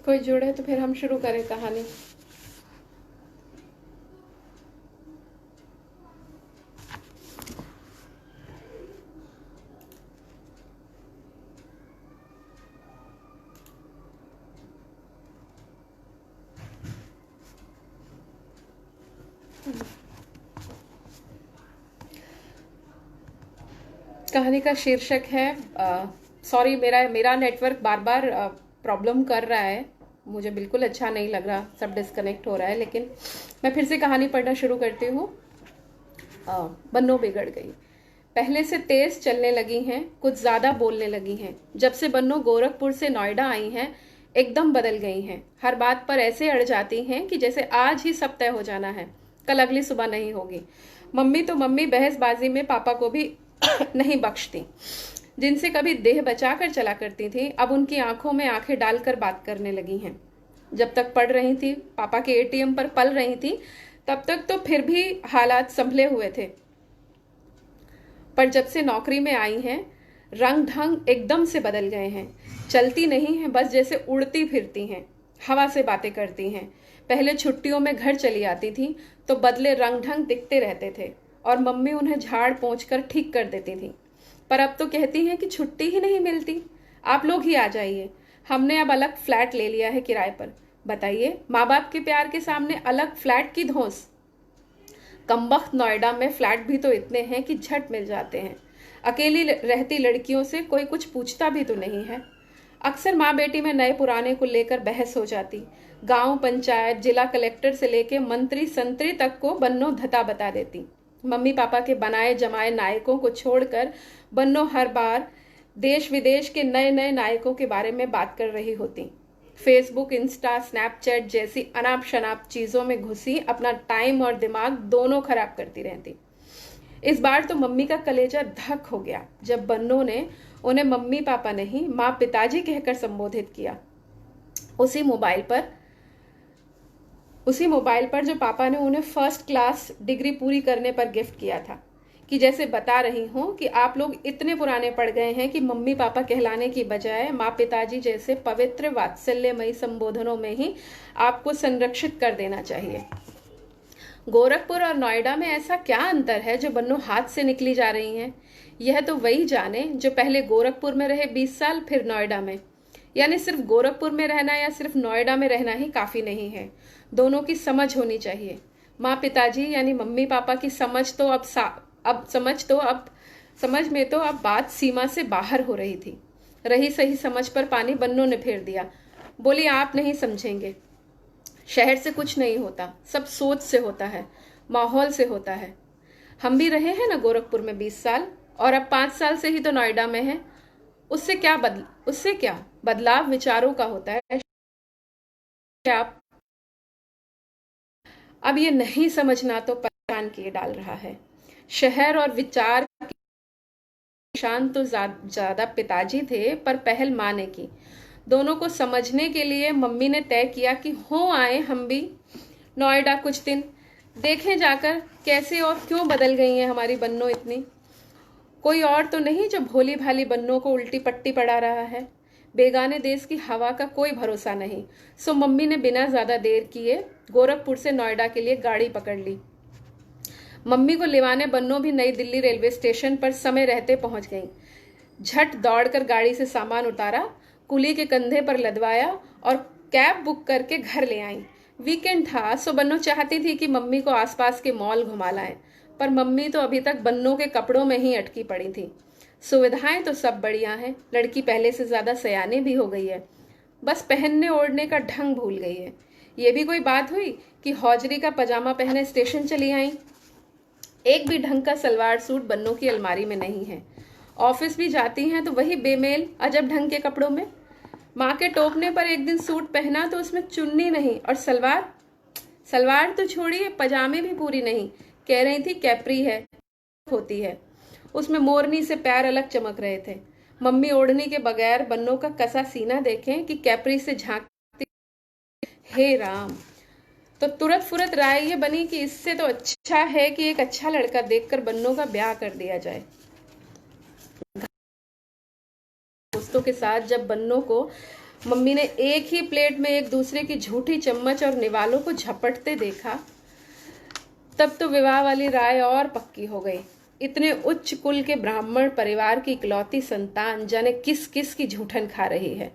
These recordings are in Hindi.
कोई जुड़े तो फिर हम शुरू करें कहानी। कहानी का शीर्षक है, सॉरी, मेरा मेरा नेटवर्क बार बार प्रॉब्लम कर रहा है। मुझे बिल्कुल अच्छा नहीं लग रहा, सब डिस्कनेक्ट हो रहा है। लेकिन मैं फिर से कहानी पढ़ना शुरू करती हूँ। बन्नो बिगड़ गई। पहले से तेज चलने लगी हैं, कुछ ज्यादा बोलने लगी हैं। जब से बन्नो गोरखपुर से नोएडा आई हैं, एकदम बदल गई हैं। हर बात पर ऐसे अड़ जाती हैं कि जैसे आज ही सब तय हो जाना है, कल अगली सुबह नहीं होगी। मम्मी तो मम्मी, बहसबाजी में पापा को भी नहीं बख्शती। जिनसे कभी देह बचा कर चला करती थी, अब उनकी आंखों में आंखें डालकर बात करने लगी हैं। जब तक पढ़ रही थी, पापा के एटीएम पर पल रही थी, तब तक तो फिर भी हालात संभले हुए थे। पर जब से नौकरी में आई हैं, रंग ढंग एकदम से बदल गए हैं। चलती नहीं हैं, बस जैसे उड़ती फिरती हैं, हवा से बातें करती हैं। पहले छुट्टियों में घर चली आती थी तो बदले रंग ढंग दिखते रहते थे और मम्मी उन्हें झाड़ पोंछ कर ठीक कर देती थी। पर अब तो कहती हैं कि छुट्टी ही नहीं मिलती, आप लोग ही आ जाइए। हमने अब अलग फ्लैट ले लिया है किराए पर। बताइए, माँ बाप के प्यार के सामने अलग फ्लैट की धौंस। कमबख्त नोएडा में फ्लैट भी तो इतने हैं कि झट मिल जाते हैं। अकेली रहती लड़कियों से कोई कुछ पूछता भी तो नहीं है। अक्सर माँ बेटी में नए पुराने को लेकर बहस हो जाती। गांव पंचायत, जिला कलेक्टर से लेके मंत्री संतरी तक को बन्नो धता बता देती। मम्मी पापा के बनाए जमाए नायकों को छोड़कर बन्नो हर बार देश विदेश के नए नए नायकों के बारे में बात कर रही होती। फेसबुक, इंस्टा, स्नैपचैट जैसी अनाप शनाप चीजों में घुसी अपना टाइम और दिमाग दोनों खराब करती रहती। इस बार तो मम्मी का कलेजा धक हो गया जब बन्नो ने उन्हें मम्मी पापा नहीं, माँ पिताजी कहकर संबोधित किया। उसी मोबाइल पर जो पापा ने उन्हें फर्स्ट क्लास डिग्री पूरी करने पर गिफ्ट किया था, कि जैसे बता रही हूं कि आप लोग इतने पुराने पड़ गए हैं कि मम्मी पापा कहलाने की बजाय माँ पिताजी जैसे पवित्र वात्सल्यमयी संबोधनों में ही आपको संरक्षित कर देना चाहिए। गोरखपुर और नोएडा में ऐसा क्या अंतर है जो बन्नो हाथ से निकली जा रही हैं? यह तो वही जाने जो पहले गोरखपुर में रहे 20 साल, फिर नोएडा में। यानी सिर्फ गोरखपुर में रहना या सिर्फ नोएडा में रहना ही काफी नहीं है, दोनों की समझ होनी चाहिए। माँ पिताजी यानी मम्मी पापा की समझ में तो अब बात सीमा से बाहर हो रही थी। रही सही समझ पर पानी बन्नो ने फेर दिया। बोली, आप नहीं समझेंगे। शहर से कुछ नहीं होता, सब सोच से होता है, माहौल से होता है। हम भी रहे हैं ना गोरखपुर में 20 साल, और अब 5 साल से ही तो नोएडा में है। उससे क्या बदलाव विचारों का होता है। आप अब ये नहीं समझना तो परेशान किए डाल रहा है। शहर और विचार की निशान तो ज्यादा पिताजी थे, पर पहल माँ ने की। दोनों को समझने के लिए मम्मी ने तय किया कि हो आए हम भी नोएडा कुछ दिन, देखें जाकर कैसे और क्यों बदल गई है हमारी बन्नो इतनी। कोई और तो नहीं जो भोली भाली बन्नो को उल्टी पट्टी पड़ा रहा है। बेगाने देश की हवा का कोई भरोसा नहीं। सो मम्मी ने बिना ज्यादा देर किए गोरखपुर से नोएडा के लिए गाड़ी पकड़ ली। मम्मी को लिवाने बन्नो भी नई दिल्ली रेलवे स्टेशन पर समय रहते पहुंच गई। झट दौड़कर गाड़ी से सामान उतारा, कुली के कंधे पर लदवाया और कैब बुक करके घर ले आई। वीकेंड था, सो बन्नो चाहती थी कि मम्मी को आसपास के मॉल घुमा लाएं, पर मम्मी तो अभी तक बन्नो के कपड़ों में ही अटकी पड़ी थी। सुविधाएं तो सब बढ़िया हैं, लड़की पहले से ज्यादा सयानी भी हो गई है, बस पहनने ओढ़ने का ढंग भूल गई है। ये भी कोई बात हुई कि हौजरी का पजामा पहने स्टेशन चली आई। एक भी ढंग का सलवार सूट बन्नो की अलमारी में नहीं है। ऑफिस भी जाती हैं तो वही बेमेल अजब ढंग के कपड़ों में। माँ के टोकने पर एक दिन सूट पहना तो उसमें चुन्नी नहीं, और सलवार तो छोड़िए, पजामे भी पूरी नहीं। कह रही थी कैप्री है, होती है। उसमें मोरनी से पैर अलग चमक रहे थे। मम्मी ओढ़नी के बगैर बन्नो का कसा सीना देखें कि कैप्री से झांकती। हे राम! तो तुरंत फुरत राय ये बनी कि इससे तो अच्छा है कि एक अच्छा लड़का देखकर बन्नो का ब्याह कर दिया जाए। दोस्तों के साथ जब बन्नो को मम्मी ने एक ही प्लेट में एक दूसरे की झूठी चम्मच और निवालों को झपटते देखा। तब तो विवाह वाली राय और पक्की हो गई। इतने उच्च कुल के ब्राह्मण परिवार की इकलौती संतान जाने किस किस की झूठन खा रही है।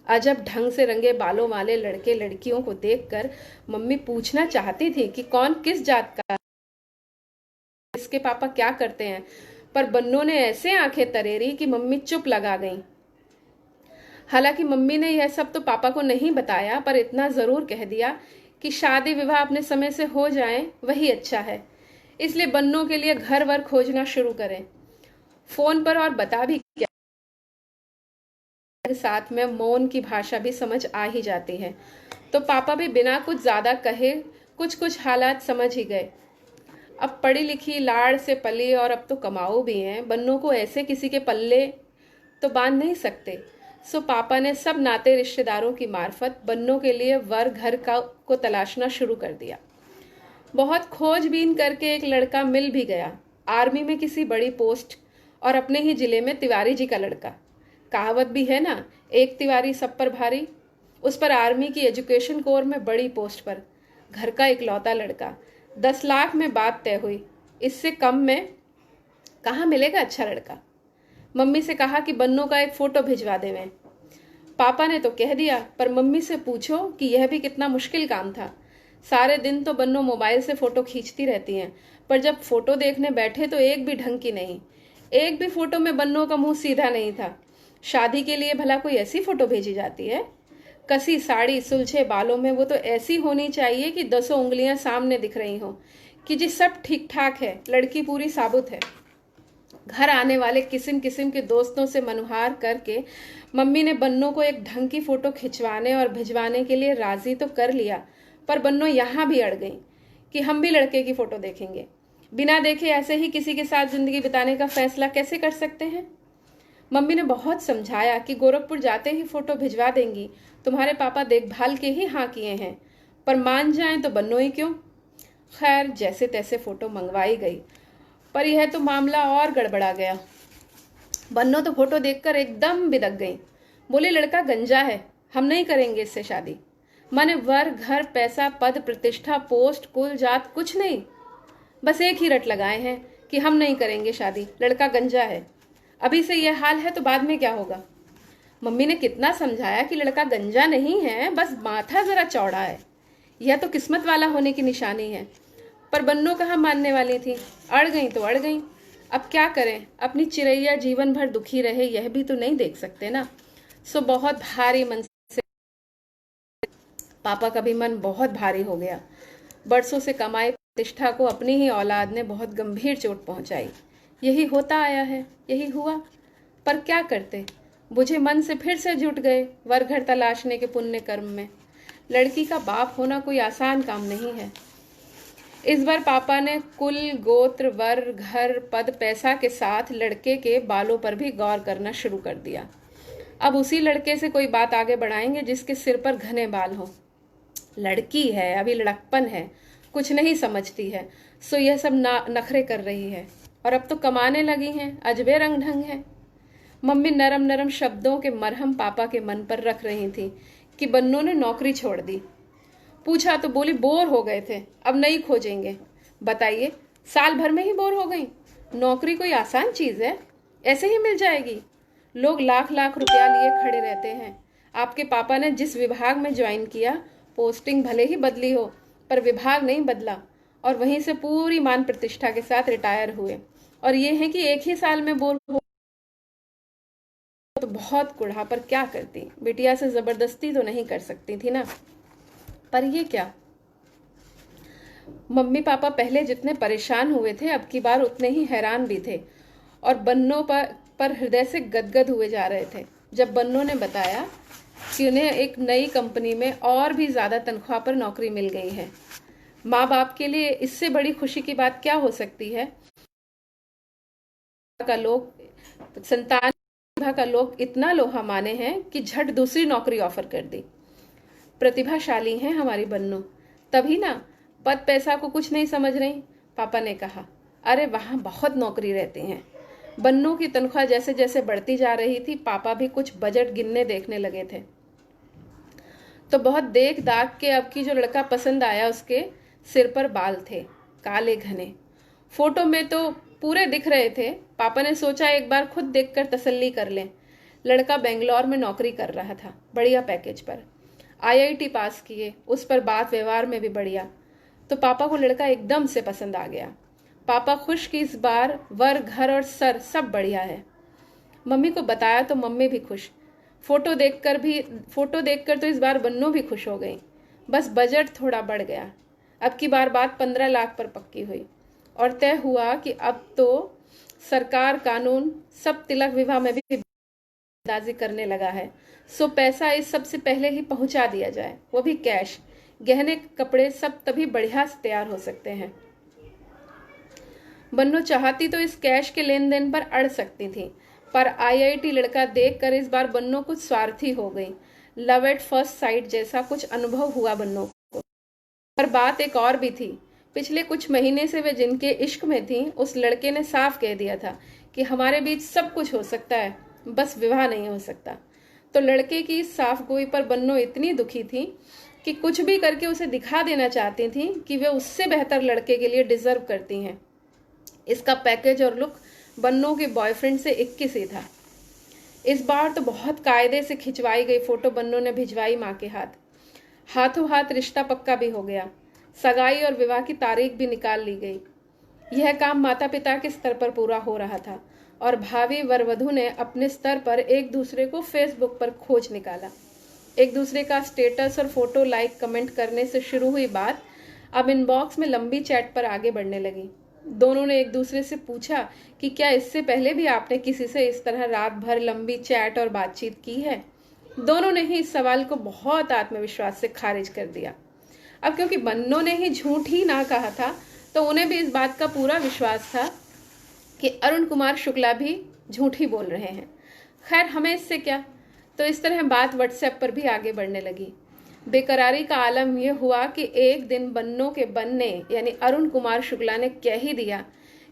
अजब ढंग से रंगे बालों वाले लड़के लड़कियों को देखकर मम्मी पूछना चाहती थी कि कौन किस जात का है, इसके पापा क्या करते हैं, पर बन्नों ने ऐसे आंखें तरेरी कि मम्मी चुप लगा गईं। हालांकि मम्मी ने यह सब तो पापा को नहीं बताया, पर इतना जरूर कह दिया कि शादी विवाह अपने समय से हो जाए वही अच्छा है, इसलिए बन्नों के लिए घर वर खोजना शुरू करें। फोन पर और बता भी क्या, साथ में मौन की भाषा भी समझ आ ही जाती है। तो पापा भी बिना कुछ ज्यादा कहे कुछ कुछ हालात समझ ही गए। अब पढ़ी लिखी लाड़ से पली और अब तो कमाऊ भी हैं, बन्नों को ऐसे किसी के पल्ले तो बांध नहीं सकते। सो पापा ने सब नाते रिश्तेदारों की मार्फत बन्नों के लिए वर घर को तलाशना शुरू कर दिया। बहुत खोजबीन करके एक लड़का मिल भी गया, आर्मी में किसी बड़ी पोस्ट और अपने ही जिले में तिवारी जी का लड़का। कहावत भी है ना, एक तिवारी सब पर भारी। उस पर आर्मी की एजुकेशन कोर में बड़ी पोस्ट पर घर का इकलौता लड़का। 10 लाख में बात तय हुई, इससे कम में कहाँ मिलेगा अच्छा लड़का। मम्मी से कहा कि बन्नों का एक फोटो भिजवा देवें। पापा ने तो कह दिया, पर मम्मी से पूछो कि यह भी कितना मुश्किल काम था। सारे दिन तो बन्नों मोबाइल से फोटो खींचती रहती हैं, पर जब फोटो देखने बैठे तो एक भी ढंग की नहीं। एक भी फोटो में बन्नों का मुंह सीधा नहीं था। शादी के लिए भला कोई ऐसी फोटो भेजी जाती है? कसी साड़ी सुलझे बालों में, वो तो ऐसी होनी चाहिए कि 10 उंगलियां सामने दिख रही हो कि जी सब ठीक ठाक है, लड़की पूरी साबुत है। घर आने वाले किस्म किस्म के दोस्तों से मनुहार करके मम्मी ने बन्नों को एक ढंग की फोटो खिंचवाने और भिजवाने के लिए राजी तो कर लिया, पर बन्नों यहाँ भी अड़ गई कि हम भी लड़के की फोटो देखेंगे। बिना देखे ऐसे ही किसी के साथ जिंदगी बिताने का फैसला कैसे कर सकते हैं। मम्मी ने बहुत समझाया कि गोरखपुर जाते ही फोटो भिजवा देंगी, तुम्हारे पापा देखभाल के ही हाँ किए हैं, पर मान जाएं तो बन्नों ही क्यों। खैर जैसे तैसे फोटो मंगवाई गई, पर यह तो मामला और गड़बड़ा गया। बन्नों तो फोटो देखकर एकदम बिदक गई, बोले लड़का गंजा है, हम नहीं करेंगे इससे शादी। माने वर घर पैसा पद प्रतिष्ठा पोस्ट कुल जात कुछ नहीं, बस एक ही रट लगाए हैं कि हम नहीं करेंगे शादी, लड़का गंजा है। अभी से यह हाल है तो बाद में क्या होगा। मम्मी ने कितना समझाया कि लड़का गंजा नहीं है, बस माथा जरा चौड़ा है, यह तो किस्मत वाला होने की निशानी है। पर बन्नों कहाँ मानने वाली थी, अड़ गई तो अड़ गई। अब क्या करें, अपनी चिरैया जीवन भर दुखी रहे यह भी तो नहीं देख सकते ना। सो बहुत भारी मन से पापा का भी मन बहुत भारी हो गया। बरसों से कमाई प्रतिष्ठा को अपनी ही औलाद ने बहुत गंभीर चोट पहुंचाई। यही होता आया है, यही हुआ, पर क्या करते। बुझे मन से फिर से जुट गए वर घर तलाशने के पुण्य कर्म में। लड़की का बाप होना कोई आसान काम नहीं है। इस बार पापा ने कुल गोत्र वर घर पद पैसा के साथ लड़के के बालों पर भी गौर करना शुरू कर दिया। अब उसी लड़के से कोई बात आगे बढ़ाएंगे जिसके सिर पर घने बाल हो। लड़की है, अभी लड़कपन है, कुछ नहीं समझती है, सो यह सब नखरे कर रही है, और अब तो कमाने लगी हैं, अजबे रंग ढंग है। मम्मी नरम नरम शब्दों के मरहम पापा के मन पर रख रही थी कि बन्नों ने नौकरी छोड़ दी। पूछा तो बोली बोर हो गए थे, अब नहीं खोजेंगे। बताइए, साल भर में ही बोर हो गई। नौकरी कोई आसान चीज है, ऐसे ही मिल जाएगी। लोग लाख लाख रुपया लिए खड़े रहते हैं। आपके पापा ने जिस विभाग में ज्वाइन किया, पोस्टिंग भले ही बदली हो, पर विभाग नहीं बदला, और वहीं से पूरी मान प्रतिष्ठा के साथ रिटायर हुए। और ये है कि एक ही साल में बोर हो तो बहुत कुढ़ा, पर क्या करती, बिटिया से जबरदस्ती तो नहीं कर सकती थी ना। पर ये क्या, मम्मी पापा पहले जितने परेशान हुए थे अब की बार उतने ही हैरान भी थे, और बन्नों पर हृदय से गदगद हुए जा रहे थे जब बन्नों ने बताया कि उन्हें एक नई कंपनी में और भी ज्यादा तनख्वाह पर नौकरी मिल गई है। माँ बाप के लिए इससे बड़ी खुशी की बात क्या हो सकती है। संतान का लोग इतना लोहा माने हैं कि झट दूसरी नौकरी ऑफर कर दी। प्रतिभाशाली हैं हमारी बन्नों, तभी ना पद पैसा को कुछ नहीं समझ रही। पापा ने कहा, अरे वहां बहुत नौकरी रहती हैं। बन्नों की तनख्वाह जैसे जैसे बढ़ती जा रही थी, पापा भी कुछ बजट गिनने देखने लगे थे। तो बहुत देख दाग के अब की जो लड़का पसंद आया, उसके सिर पर बाल थे काले घने। फोटो में तो पूरे दिख रहे थे। पापा ने सोचा एक बार खुद देखकर तसल्ली कर लें। लड़का बेंगलोर में नौकरी कर रहा था, बढ़िया पैकेज पर। आईआईटी पास किए, उस पर बात व्यवहार में भी बढ़िया। तो पापा को लड़का एकदम से पसंद आ गया। पापा खुश कि इस बार वर, घर और सर सब बढ़िया है। मम्मी को बताया तो मम्मी भी खुश। फोटो देखकर तो इस बार बन्नो भी खुश हो गई। बस बजट थोड़ा बढ़ गया। अब की बार बात 15 लाख पर पक्की हुई और तय हुआ कि अब तो सरकार कानून सब तिलक विवाह में भी अंदाजी करने लगा है। सो पैसा इस सबसे पहले ही पहुंचा दिया जाए, वो भी कैश। गहने कपड़े सब तभी बढ़िया से तैयार हो सकते हैं। बन्नो चाहती तो इस कैश के लेन देन पर अड़ सकती थी, पर आईआईटी लड़का देखकर इस बार बन्नो कुछ स्वार्थी हो गई। लव एट फर्स्ट साइट जैसा कुछ अनुभव हुआ बन्नो को। पर बात एक और भी थी। पिछले कुछ महीने से वे जिनके इश्क में थी, उस लड़के ने साफ कह दिया था कि हमारे बीच सब कुछ हो सकता है, बस विवाह नहीं हो सकता। तो लड़के की इस साफ गोई पर बन्नो इतनी दुखी थी कि कुछ भी करके उसे दिखा देना चाहती थी कि वे उससे बेहतर लड़के के लिए डिजर्व करती हैं। इसका पैकेज और लुक बन्नो के बॉयफ्रेंड से 21 ही था। इस बार तो बहुत कायदे से खिंचवाई गई फोटो बन्नो ने भिजवाई माँ के हाथ। हाथों हाथ रिश्ता पक्का भी हो गया। सगाई और विवाह की तारीख भी निकाल ली गई। यह काम माता पिता के स्तर पर पूरा हो रहा था और भावी वर वधू ने अपने स्तर पर एक दूसरे को फेसबुक पर खोज निकाला। एक दूसरे का स्टेटस और फोटो लाइक कमेंट करने से शुरू हुई बात अब इनबॉक्स में लंबी चैट पर आगे बढ़ने लगी। दोनों ने एक दूसरे से पूछा कि क्या इससे पहले भी आपने किसी से इस तरह रात भर लंबी चैट और बातचीत की है। दोनों ने ही इस सवाल को बहुत आत्मविश्वास से खारिज कर दिया। अब क्योंकि बन्नो ने ही झूठ ही ना कहा था, तो उन्हें भी इस बात का पूरा विश्वास था कि अरुण कुमार शुक्ला भी झूठ ही बोल रहे हैं। खैर, हमें इससे क्या। तो इस तरह बात व्हाट्सएप पर भी आगे बढ़ने लगी। बेकरारी का आलम यह हुआ कि एक दिन बन्नो के बनने यानी अरुण कुमार शुक्ला ने कह ही दिया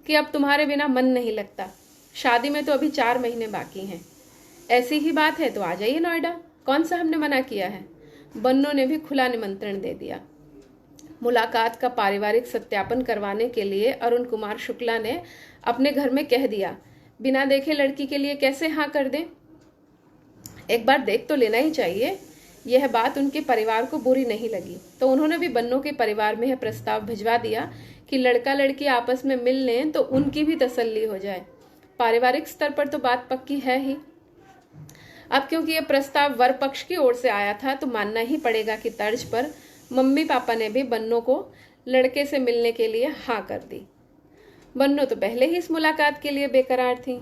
कि अब तुम्हारे बिना मन नहीं लगता, शादी में तो अभी 4 महीने बाकी हैं। ऐसी ही बात है तो आ जाइए नोएडा, कौन सा हमने मना किया है। बन्नो ने भी खुला निमंत्रण दे दिया। मुलाकात का पारिवारिक सत्यापन करवाने के लिए अरुण कुमार शुक्ला ने अपने घर में कह दिया, बिना देखे लड़की के लिए कैसे हाँ कर दें, एक बार देख तो लेना ही चाहिए। यह बात उनके परिवार को बुरी नहीं लगी, तो उन्होंने भी बन्नो के परिवार में यह प्रस्ताव भिजवा दिया कि लड़का लड़की आपस में मिल लें तो उनकी भी तसल्ली हो जाए। पारिवारिक स्तर पर तो बात पक्की है ही। अब क्योंकि यह प्रस्ताव वर पक्ष की ओर से आया था, तो मानना ही पड़ेगा कि तर्ज पर मम्मी पापा ने भी बन्नो को लड़के से मिलने के लिए हाँ कर दी। बन्नो तो पहले ही इस मुलाकात के लिए बेकरार थी।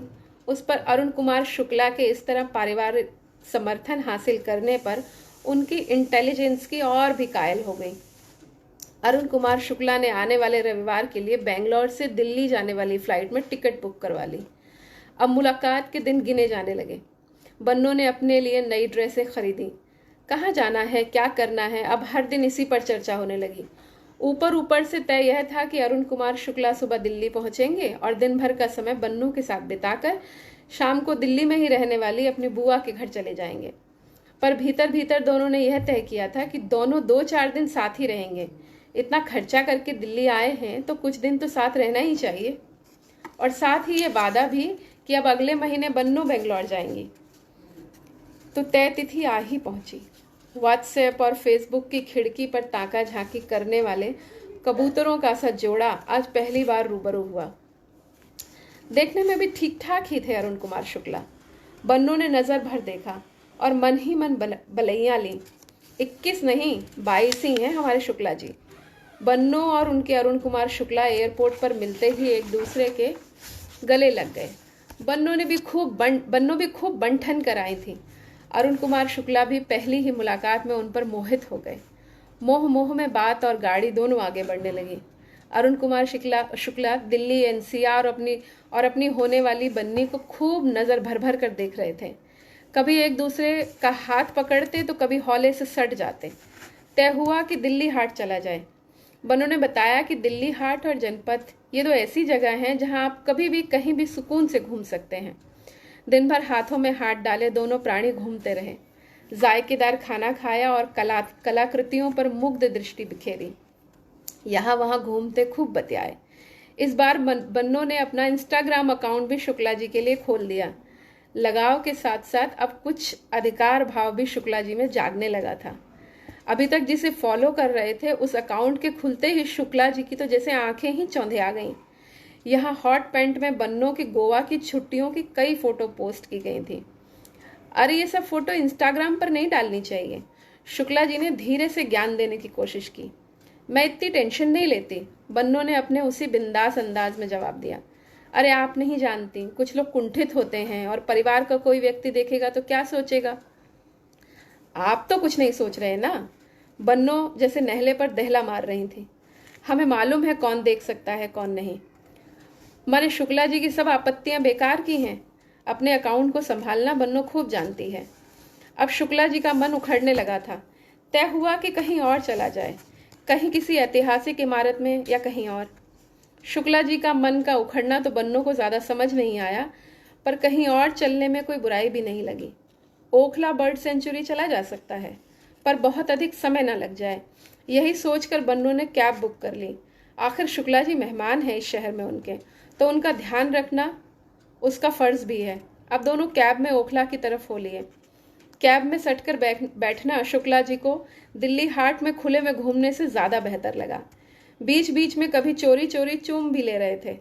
उस पर अरुण कुमार शुक्ला के इस तरह पारिवारिक समर्थन हासिल करने पर उनकी इंटेलिजेंस की और भी कायल हो गई। अरुण कुमार शुक्ला ने आने वाले रविवार के लिए बेंगलोर से दिल्ली जाने वाली फ्लाइट में टिकट बुक करवा ली। अब मुलाकात के दिन गिने जाने लगे। बन्नो ने अपने लिए नई ड्रेसें खरीदी। कहाँ जाना है, क्या करना है, अब हर दिन इसी पर चर्चा होने लगी। ऊपर से तय यह था कि अरुण कुमार शुक्ला सुबह दिल्ली पहुंचेंगे और दिन भर का समय बन्नो के साथ बिताकर शाम को दिल्ली में ही रहने वाली अपनी बुआ के घर चले जाएंगे। पर भीतर भीतर दोनों ने यह तय किया था कि दोनों 2-4 दिन साथ ही रहेंगे। इतना खर्चा करके दिल्ली आए हैं तो कुछ दिन तो साथ रहना ही चाहिए। और साथ ही ये वादा भी कि अब अगले महीने बन्नो बेंगलोर जाएंगी। तो तय तिथि आ ही पहुंची। व्हाट्सएप और फेसबुक की खिड़की पर ताका झांकी करने वाले कबूतरों का सा जोड़ा आज पहली बार रूबरू हुआ। देखने में भी ठीक ठाक ही थे अरुण कुमार शुक्ला। बन्नो ने नजर भर देखा और मन ही मन बलैया ली। 21 नहीं 22 ही हैं हमारे शुक्ला जी। बन्नो और उनके अरुण कुमार शुक्ला एयरपोर्ट पर मिलते ही एक दूसरे के गले लग गए। बन्नो भी खूब बंठन कर आई थी। अरुण कुमार शुक्ला भी पहली ही मुलाकात में उन पर मोहित हो गए। मोह में बात और गाड़ी दोनों आगे बढ़ने लगी। अरुण कुमार शुक्ला दिल्ली एनसीआर और अपनी होने वाली बन्नी को खूब नजर भर भर कर देख रहे थे। कभी एक दूसरे का हाथ पकड़ते तो कभी हौले से सट जाते। तय हुआ कि दिल्ली हाट चला जाए। बन्नो ने बताया कि दिल्ली हाट और जनपथ ये तो ऐसी जगह हैं जहां आप कभी भी कहीं भी सुकून से घूम सकते हैं। दिन भर हाथों में हाथ डाले दोनों प्राणी घूमते रहे। जायकेदार खाना खाया और कलाकृतियों पर मुग्ध दृष्टि बिखेरी। यहाँ वहाँ घूमते खूब बतियाए। इस बार बन्नो ने अपना इंस्टाग्राम अकाउंट भी शुक्ला जी के लिए खोल दिया। लगाव के साथ साथ अब कुछ अधिकार भाव भी शुक्ला जी में जागने लगा था। अभी तक जिसे फॉलो कर रहे थे उस अकाउंट के खुलते ही शुक्ला जी की तो जैसे आंखें ही चौंधिया गईं। यहाँ हॉट पैंट में बन्नो की गोवा की छुट्टियों की कई फोटो पोस्ट की गई थी। अरे ये सब फोटो इंस्टाग्राम पर नहीं डालनी चाहिए, शुक्ला जी ने धीरे से ज्ञान देने की कोशिश की। मैं इतनी टेंशन नहीं लेती, बन्नो ने अपने उसी बिंदास अंदाज में जवाब दिया। अरे आप नहीं जानती, कुछ लोग कुंठित होते हैं और परिवार का कोई व्यक्ति देखेगा तो क्या सोचेगा। आप तो कुछ नहीं सोच रहे ना, बन्नो जैसे नहले पर दहला मार रही थी। हमें मालूम है कौन देख सकता है कौन नहीं। मैंने शुक्ला जी की सब आपत्तियां बेकार की हैं। अपने अकाउंट को संभालना बन्नो खूब जानती है। अब शुक्ला जी का मन उखड़ने लगा था। तय हुआ कि कहीं और चला जाए, कहीं किसी ऐतिहासिक इमारत में या कहीं और। शुक्ला जी का मन का उखड़ना तो बन्नो को ज्यादा समझ नहीं आया, पर कहीं और चलने में कोई बुराई भी नहीं लगी। ओखला बर्ड सेंचुरी चला जा सकता है, पर बहुत अधिक समय न लग जाए, यही सोचकर बन्नो ने कैब बुक कर ली। आखिर शुक्ला जी मेहमान है इस शहर में उनके, तो उनका ध्यान रखना उसका फर्ज भी है। अब दोनों कैब में ओखला की तरफ हो लिए। कैब में सटकर बैठना शुक्ला जी को दिल्ली हाट में खुले में घूमने से ज्यादा बेहतर लगा। बीच बीच में कभी चोरी चोरी चूम भी ले रहे थे।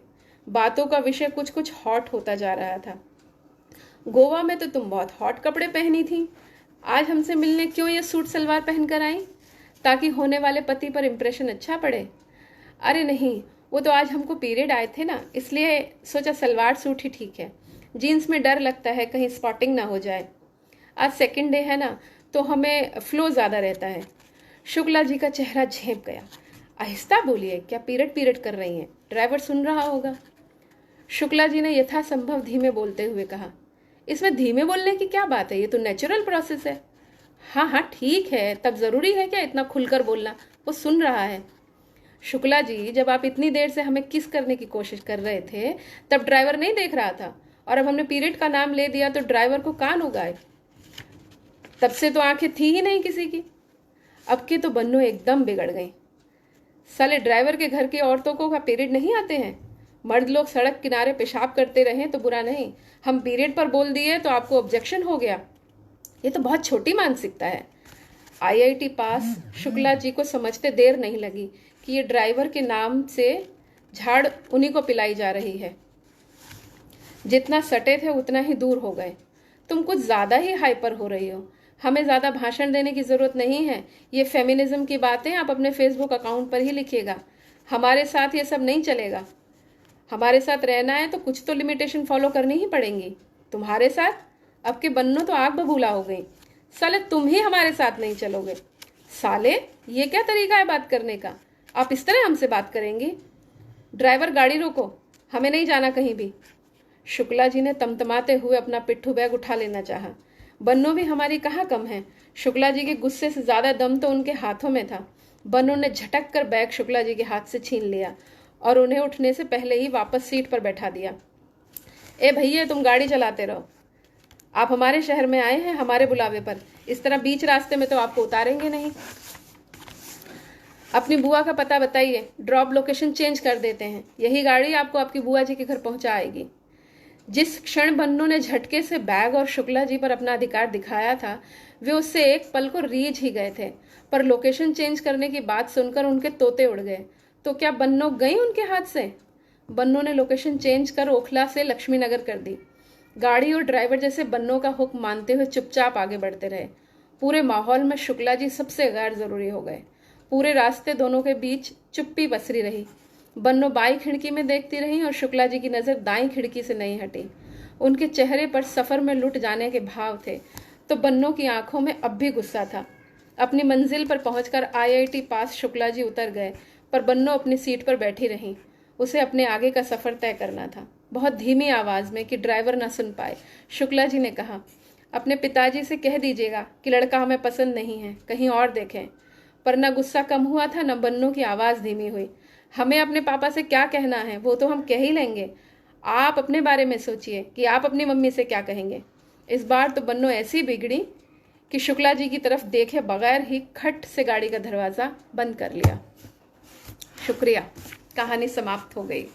बातों का विषय कुछ कुछ हॉट होता जा रहा था। गोवा में तो तुम बहुत हॉट कपड़े पहनी थी, आज हमसे मिलने क्यों ये सूट सलवार पहनकर आई, ताकि होने वाले पति पर इम्प्रेशन अच्छा पड़े। अरे नहीं, वो तो आज हमको पीरियड आए थे ना, इसलिए सोचा सलवार सूट ही ठीक है। जीन्स में डर लगता है कहीं स्पॉटिंग ना हो जाए। आज सेकंड डे है ना, तो हमें फ्लो ज़्यादा रहता है। शुक्ला जी का चेहरा झेप गया। आहिस्ता बोलिए, क्या पीरियड कर रही हैं, ड्राइवर सुन रहा होगा। शुक्ला जी ने यथासंभव धीमे बोलते हुए कहा। इसमें धीमे बोलने की क्या बात है, ये तो नेचुरल प्रोसेस है। हाँ हाँ ठीक है, तब जरूरी है क्या इतना खुलकर बोलना, वो सुन रहा है। शुक्ला जी, जब आप इतनी देर से हमें किस करने की कोशिश कर रहे थे तब ड्राइवर नहीं देख रहा था, और अब हमने पीरियड का नाम ले दिया तो ड्राइवर को कान उगाए। तब से तो आंखें थी ही नहीं किसी की। अब की तो बन्नो एकदम बिगड़ गई। साले ड्राइवर के घर की औरतों को का पीरियड नहीं आते हैं। मर्द लोग सड़क किनारे पेशाब करते रहें तो बुरा नहीं, हम पीरियड पर बोल दिए तो आपको ऑब्जेक्शन हो गया। ये तो बहुत छोटी मानसिकता है। आईआईटी पास शुक्ला जी को समझते देर नहीं लगी कि ये ड्राइवर के नाम से झाड़ उन्हीं को पिलाई जा रही है। जितना सटे थे उतना ही दूर हो गए। तुम कुछ ज्यादा ही हाइपर हो रही हो, हमें ज्यादा भाषण देने की जरूरत नहीं है। ये फेमिनिज्म की बातें आप अपने फेसबुक अकाउंट पर ही लिखिएगा। हमारे साथ ये सब नहीं चलेगा। हमारे साथ रहना है तो कुछ तो लिमिटेशन फॉलो करनी ही पड़ेंगी। तुम्हारे साथ अब के बन्नो तो आग बबूला हो गई। साले तुम ही हमारे साथ नहीं चलोगे। साले, ये क्या तरीका है बात करने का, आप इस तरह हमसे बात करेंगी। ड्राइवर गाड़ी रोको, हमें नहीं जाना कहीं भी। शुक्ला जी ने तमतमाते हुए अपना पिट्ठू बैग उठा लेना चाहा। बन्नो भी हमारी कहाँ कम है। शुक्ला जी के गुस्से से ज्यादा दम तो उनके हाथों में था। बन्नो ने झटक कर बैग शुक्ला जी के हाथ से छीन लिया और उन्हें उठने से पहले ही वापस सीट पर बैठा दिया। ए भैया, तुम गाड़ी चलाते रहो। आप हमारे शहर में आए हैं हमारे बुलावे पर, इस तरह बीच रास्ते में तो आपको उतारेंगे नहीं। अपनी बुआ का पता बताइए, ड्रॉप लोकेशन चेंज कर देते हैं। यही गाड़ी आपको आपकी बुआ जी के घर पहुंचाएगी। जिस क्षण बन्नो ने झटके से बैग और शुक्ला जी पर अपना अधिकार दिखाया था, वे उससे एक पल को रीझ ही गए थे। पर लोकेशन चेंज करने की बात सुनकर उनके तोते उड़ गए। तो क्या बन्नो गई उनके हाथ से? बन्नो ने लोकेशन चेंज कर ओखला से लक्ष्मी नगर कर दी। गाड़ी और ड्राइवर जैसे बन्नो का हुक्म मानते हुए चुपचाप आगे बढ़ते रहे। पूरे माहौल में शुक्ला जी सबसे गैर जरूरी हो गए। पूरे रास्ते दोनों के बीच चुप्पी पसरी रही। बन्नो बाई खिड़की में देखती रही और शुक्ला जी की नजर दाई खिड़की से नहीं हटी। उनके चेहरे पर सफर में लुट जाने के भाव थे, तो बन्नो की आंखों में अब भी गुस्सा था। अपनी मंजिल पर पहुंचकर आईआईटी पास शुक्ला जी उतर गए, पर बन्नो अपनी सीट पर बैठी रही। उसे अपने आगे का सफर तय करना था। बहुत धीमी आवाज में कि ड्राइवर न सुन पाए, शुक्ला जी ने कहा, अपने पिताजी से कह दीजिएगा कि लड़का हमें पसंद नहीं है, कहीं और देखें। पर न गुस्सा कम हुआ था, न बन्नो की आवाज धीमी हुई। हमें अपने पापा से क्या कहना है वो तो हम कह ही लेंगे। आप अपने बारे में सोचिए कि आप अपनी मम्मी से क्या कहेंगे। इस बार तो बन्नो ऐसी बिगड़ी कि शुक्ला जी की तरफ देखे बगैर ही खट से गाड़ी का दरवाज़ा बंद कर लिया। शुक्रिया, कहानी समाप्त हो गई।